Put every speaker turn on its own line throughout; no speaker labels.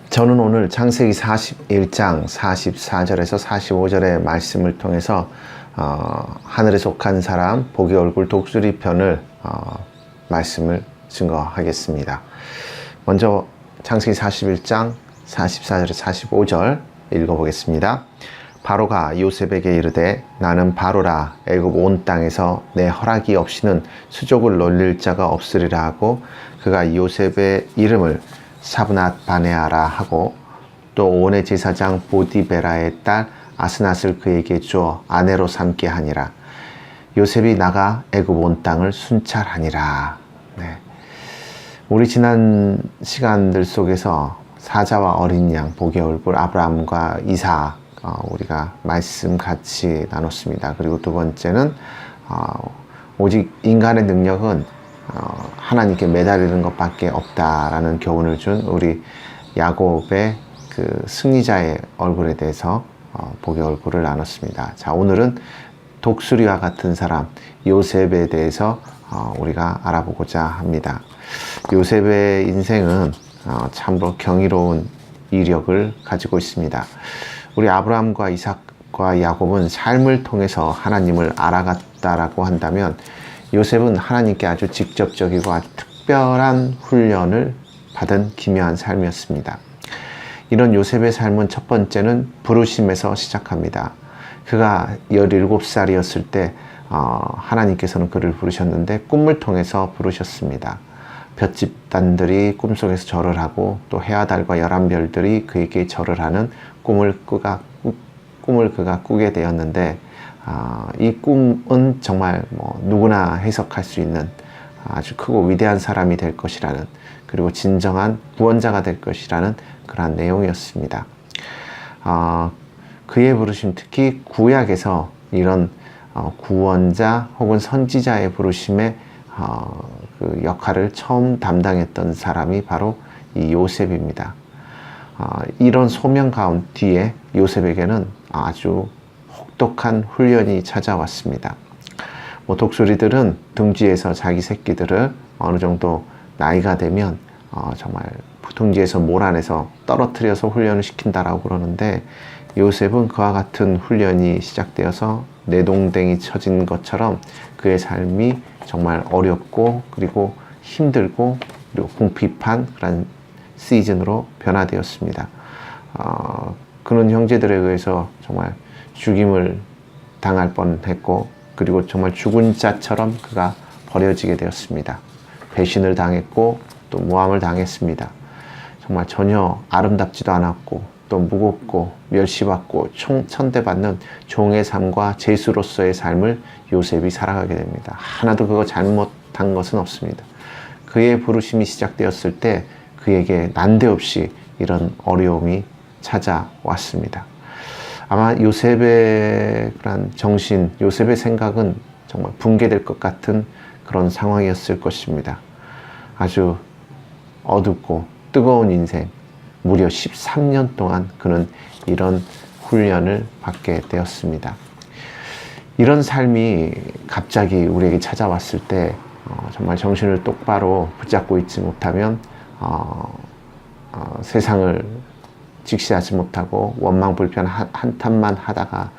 저는 오늘 창세기 41장 44절에서 45절의 말씀을 통해서 하늘에 속한 사람 복의 얼굴 독수리 편을 말씀을 증거하겠습니다. 먼저 창세기 41장 44절에서 45절 읽어보겠습니다. 바로가 요셉에게 이르되 나는 바로라 애굽 온 땅에서 내 허락이 없이는 수족을 놀릴 자가 없으리라 하고 그가 요셉의 이름을 사브낫 바네아라 하고 또 온의 제사장 보디베라의 딸 아스낫을 그에게 주어 아내로 삼게 하니라. 요셉이 나가 애굽 온 땅을 순찰하니라. 네. 우리 지난 시간들 속에서 사자와 어린 양 복의 얼굴 아브라함과 이삭 우리가 말씀 같이 나눴습니다. 그리고 두 번째는 오직 인간의 능력은 하나님께 매달리는 것밖에 없다라는 교훈을 준 우리 야곱의 그 승리자의 얼굴에 대해서 복의 얼굴을 나눴습니다. 자, 오늘은 독수리와 같은 사람 요셉에 대해서 우리가 알아보고자 합니다. 요셉의 인생은 참으로 경이로운 이력을 가지고 있습니다. 우리 아브라함과 이삭과 야곱은 삶을 통해서 하나님을 알아갔다라고 한다면 요셉은 하나님께 아주 직접적이고 아주 특별한 훈련을 받은 기묘한 삶이었습니다. 이런 요셉의 삶은 첫 번째는 부르심에서 시작합니다. 그가 17살이었을 때 하나님께서는 그를 부르셨는데 꿈을 통해서 부르셨습니다. 볏집단들이 꿈속에서 절을 하고 또 해와 달과 11별들이 그에게 절을 하는 꿈을 그가 꾸게 되었는데 이 꿈은 정말 누구나 해석할 수 있는 아주 크고 위대한 사람이 될 것이라는, 그리고 진정한 구원자가 될 것이라는 그러한 내용이었습니다. 그의 부르심, 특히 구약에서 이런 구원자 혹은 선지자의 부르심의 그 역할을 처음 담당했던 사람이 바로 이 요셉입니다. 이런 소명 가운 뒤에 요셉에게는 아주 혹독한 훈련이 찾아왔습니다. 독수리들은 둥지에서 자기 새끼들을 어느 정도 나이가 되면 정말 둥지에서 몰아내서 떨어뜨려서 훈련을 시킨다라고 그러는데, 요셉은 그와 같은 훈련이 시작되어서 내동댕이 쳐진 것처럼 그의 삶이 정말 어렵고 그리고 힘들고 그리고 궁핍한 그런 시즌으로 변화되었습니다. 그는 형제들에 의해서 정말 죽임을 당할 뻔했고, 그리고 정말 죽은 자처럼 그가 버려지게 되었습니다. 배신을 당했고 또 모함을 당했습니다. 정말 전혀 아름답지도 않았고 또 무겁고 멸시받고 천대받는 종의 삶과 죄수로서의 삶을 요셉이 살아가게 됩니다. 하나도 그거 잘못한 것은 없습니다. 그의 부르심이 시작되었을 때 그에게 난데없이 이런 어려움이 찾아왔습니다. 아마 요셉의 그런 정신, 요셉의 생각은 정말 붕괴될 것 같은 그런 상황이었을 것입니다. 아주 어둡고 뜨거운 인생, 무려 13년 동안 그는 이런 훈련을 받게 되었습니다. 이런 삶이 갑자기 우리에게 찾아왔을 때 정말 정신을 똑바로 붙잡고 있지 못하면 세상을 직시하지 못하고 원망불평 한탄만 하다가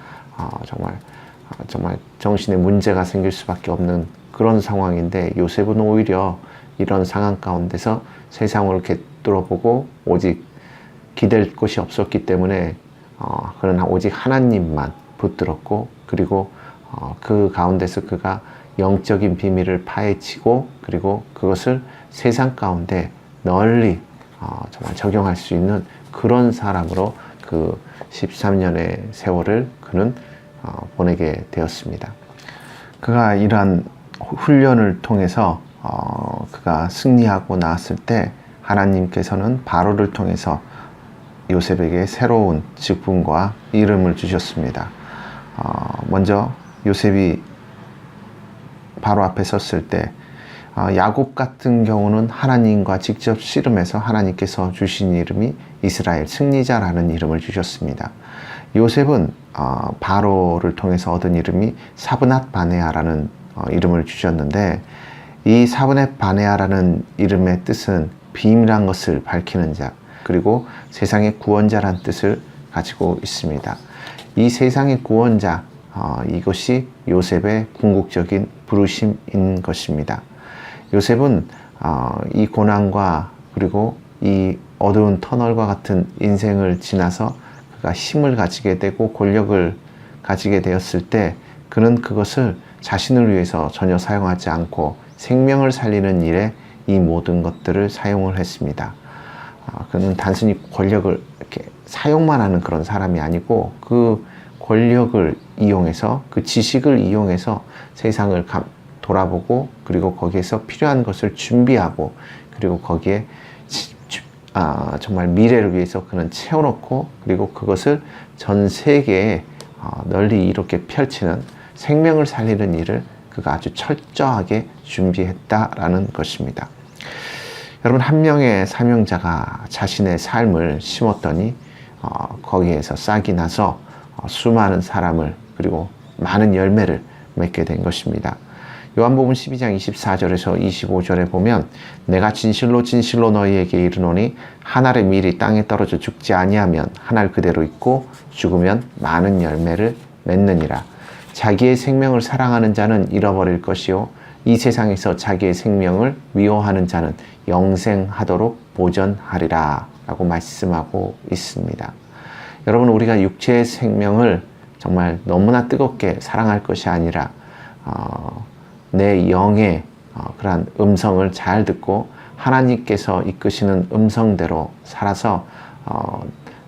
정말 정신에 문제가 생길 수밖에 없는 그런 상황인데, 요셉은 오히려 이런 상황 가운데서 세상을 뚫어보고 오직 기댈 곳이 없었기 때문에 그는 오직 하나님만 붙들었고, 그리고 그 가운데서 그가 영적인 비밀을 파헤치고 그리고 그것을 세상 가운데 널리 정말 적용할 수 있는 그런 사람으로 그 13년의 세월을 그는 보내게 되었습니다. 그가 이러한 훈련을 통해서 그가 승리하고 나왔을 때 하나님께서는 바로를 통해서 요셉에게 새로운 직분과 이름을 주셨습니다. 먼저 요셉이 바로 앞에 섰을 때 야곱 같은 경우는 하나님과 직접 씨름해서 하나님께서 주신 이름이 이스라엘 승리자라는 이름을 주셨습니다. 요셉은 바로를 통해서 얻은 이름이 사브낫 바네아라는 이름을 주셨는데, 이 사브낫 바네아라는 이름의 뜻은 비밀한 것을 밝히는 자, 그리고 세상의 구원자란 뜻을 가지고 있습니다. 이 세상의 구원자, 이것이 요셉의 궁극적인 부르심인 것입니다. 요셉은 이 고난과 그리고 이 어두운 터널과 같은 인생을 지나서 그가 힘을 가지게 되고 권력을 가지게 되었을 때 그는 그것을 자신을 위해서 전혀 사용하지 않고 생명을 살리는 일에 이 모든 것들을 사용을 했습니다. 그는 단순히 권력을 이렇게 사용만 하는 그런 사람이 아니고 그 권력을 이용해서 그 지식을 이용해서 세상을 돌아보고 그리고 거기에서 필요한 것을 준비하고 그리고 거기에 정말 미래를 위해서 그는 채워놓고 그리고 그것을 전 세계에 널리 이렇게 펼치는 생명을 살리는 일을 그가 아주 철저하게 준비했다라는 것입니다. 여러분, 한 명의 사명자가 자신의 삶을 심었더니 거기에서 싹이 나서 수많은 사람을 그리고 많은 열매를 맺게 된 것입니다. 요한복음 12장 24절에서 25절에 보면 내가 진실로 진실로 너희에게 이르노니 한 알의 밀이 땅에 떨어져 죽지 아니하면 한 알 그대로 있고 죽으면 많은 열매를 맺느니라. 자기의 생명을 사랑하는 자는 잃어버릴 것이요 이 세상에서 자기의 생명을 미워하는 자는 영생하도록 보전하리라 라고 말씀하고 있습니다. 여러분, 우리가 육체의 생명을 정말 너무나 뜨겁게 사랑할 것이 아니라 내 영의 그러한 음성을 잘 듣고 하나님께서 이끄시는 음성대로 살아서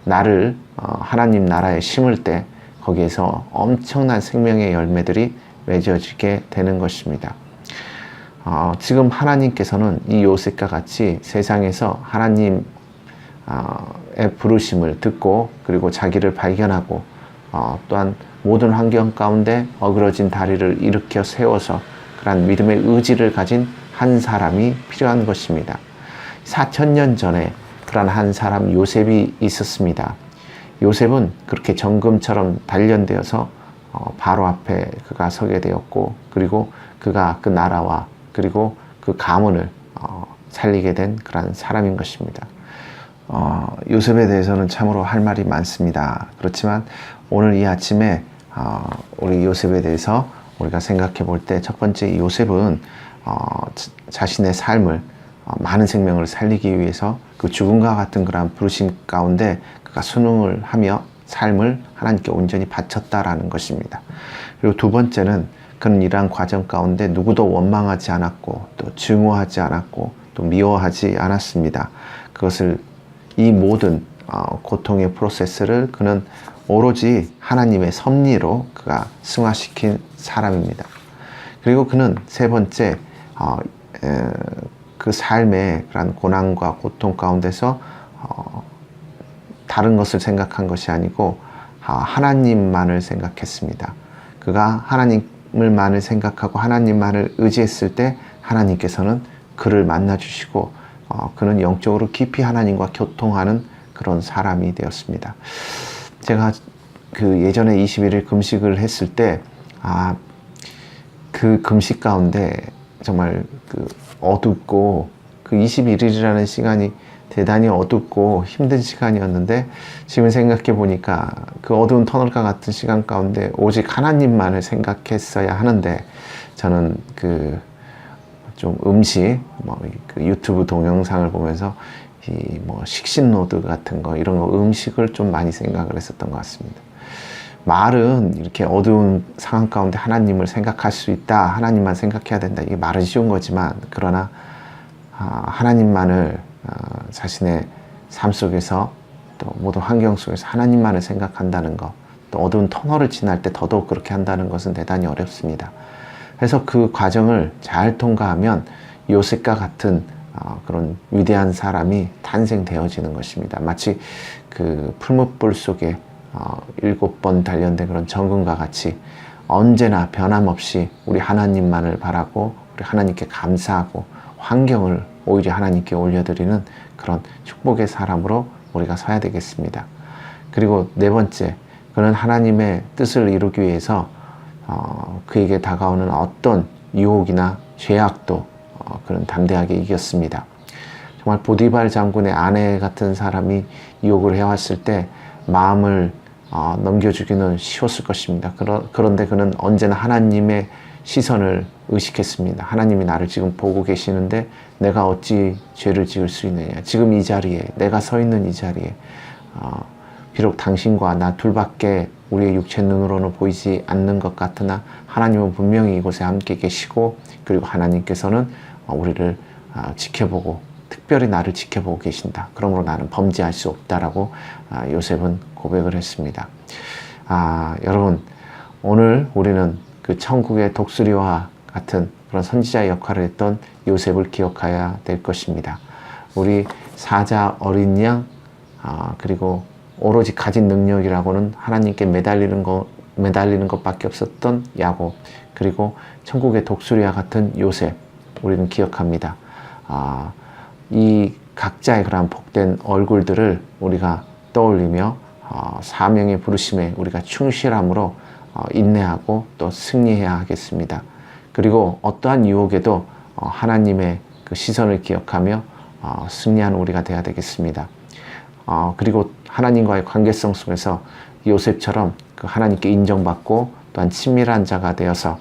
나를 하나님 나라에 심을 때 거기에서 엄청난 생명의 열매들이 맺어지게 되는 것입니다. 지금 하나님께서는 이 요셉과 같이 세상에서 하나님의 부르심을 듣고 그리고 자기를 발견하고 또한 모든 환경 가운데 어그러진 다리를 일으켜 세워서 그러한 믿음의 의지를 가진 한 사람이 필요한 것입니다. 4,000년 전에 그러한 한 사람 요셉이 있었습니다. 요셉은 그렇게 정금처럼 단련되어서 바로 앞에 그가 서게 되었고 그리고 그가 그 나라와 그리고 그 가문을 살리게 된 그런 사람인 것입니다. 요셉에 대해서는 참으로 할 말이 많습니다. 그렇지만 오늘 이 아침에 우리 요셉에 대해서 우리가 생각해 볼 때 첫 번째, 요셉은 자신의 삶을 많은 생명을 살리기 위해서 그 죽음과 같은 그런 부르심 가운데 그가 순응을 하며 삶을 하나님께 온전히 바쳤다라는 것입니다. 그리고 두 번째는 그는 이러한 과정 가운데 누구도 원망하지 않았고 또 증오하지 않았고 또 미워하지 않았습니다. 그것을 이 모든 고통의 프로세스를 그는 오로지 하나님의 섭리로 그가 승화시킨 사람입니다. 그리고 그는 세 번째, 그 삶의 그런 고난과 고통 가운데서 다른 것을 생각한 것이 아니고 하나님만을 생각했습니다. 그가 하나님을만을 생각하고 하나님만을 의지했을 때 하나님께서는 그를 만나주시고 그는 영적으로 깊이 하나님과 교통하는 그런 사람이 되었습니다. 제가 그 예전에 21일 금식을 했을 때 그 금식 가운데 정말 그 어둡고 그 21일이라는 시간이 대단히 어둡고 힘든 시간이었는데 지금 생각해 보니까 그 어두운 터널과 같은 시간 가운데 오직 하나님만을 생각했어야 하는데 저는 그 좀 음식 그 유튜브 동영상을 보면서 이 식신로드 같은 거 이런 거 음식을 좀 많이 생각을 했었던 것 같습니다. 말은 이렇게 어두운 상황 가운데 하나님을 생각할 수 있다, 하나님만 생각해야 된다, 이게 말은 쉬운 거지만 그러나 하나님만을 자신의 삶 속에서 또 모든 환경 속에서 하나님만을 생각한다는 것, 또 어두운 터널을 지날 때 더더욱 그렇게 한다는 것은 대단히 어렵습니다. 그래서 그 과정을 잘 통과하면 요셉과 같은 그런 위대한 사람이 탄생되어지는 것입니다. 마치 그 풀무불 속에 7번 단련된 그런 정금과 같이 언제나 변함없이 우리 하나님만을 바라고 우리 하나님께 감사하고 환경을 오히려 하나님께 올려드리는 그런 축복의 사람으로 우리가 서야 되겠습니다. 그리고 네 번째, 그는 하나님의 뜻을 이루기 위해서 그에게 다가오는 어떤 유혹이나 죄악도 그는 담대하게 이겼습니다. 정말 보디발 장군의 아내 같은 사람이 유혹을 해왔을 때 마음을 넘겨주기는 쉬웠을 것입니다. 그런데 그는 언제나 하나님의 시선을 의식했습니다. 하나님이 나를 지금 보고 계시는데 내가 어찌 죄를 지을 수 있느냐. 지금 이 자리에, 내가 서 있는 이 자리에 비록 당신과 나 둘밖에 우리의 육체 눈으로는 보이지 않는 것 같으나 하나님은 분명히 이곳에 함께 계시고, 그리고 하나님께서는 우리를 지켜보고 특별히 나를 지켜보고 계신다. 그러므로 나는 범죄할 수 없다라고 요셉은 고백을 했습니다. 여러분, 오늘 우리는 그 천국의 독수리와 같은 그런 선지자의 역할을 했던 요셉을 기억해야 될 것입니다. 우리 사자 어린 양, 그리고 오로지 가진 능력이라고는 하나님께 매달리는 것밖에 없었던 야곱, 그리고 천국의 독수리와 같은 요셉, 우리는 기억합니다. 이 각자의 그런 복된 얼굴들을 우리가 떠올리며 사명의 부르심에 우리가 충실함으로 인내하고 또 승리해야 하겠습니다. 그리고 어떠한 유혹에도 하나님의 그 시선을 기억하며 승리하는 우리가 되어야 되겠습니다. 그리고 하나님과의 관계성 속에서 요셉처럼 그 하나님께 인정받고 또한 친밀한 자가 되어서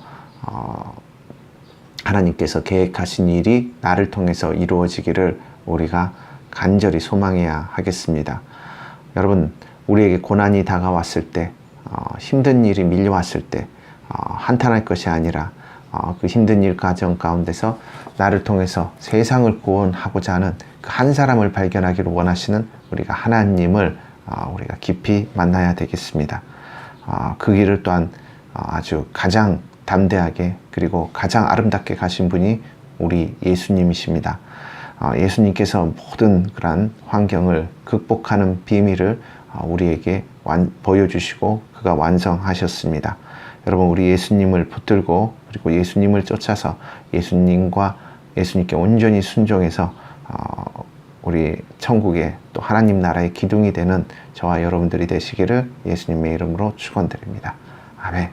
하나님께서 계획하신 일이 나를 통해서 이루어지기를 우리가 간절히 소망해야 하겠습니다. 여러분, 우리에게 고난이 다가왔을 때, 힘든 일이 밀려왔을 때 한탄할 것이 아니라 그 힘든 일 과정 가운데서 나를 통해서 세상을 구원하고자 하는 그 한 사람을 발견하기를 원하시는 우리가 하나님을 우리가 깊이 만나야 되겠습니다. 그 길을 또한 아주 가장 담대하게 그리고 가장 아름답게 가신 분이 우리 예수님이십니다. 예수님께서 모든 그러한 환경을 극복하는 비밀을 우리에게 보여주시고 그가 완성하셨습니다. 여러분, 우리 예수님을 붙들고 그리고 예수님을 쫓아서 예수님께 온전히 순종해서 우리 천국의 또 하나님 나라의 기둥이 되는 저와 여러분들이 되시기를 예수님의 이름으로 축원드립니다. 아멘.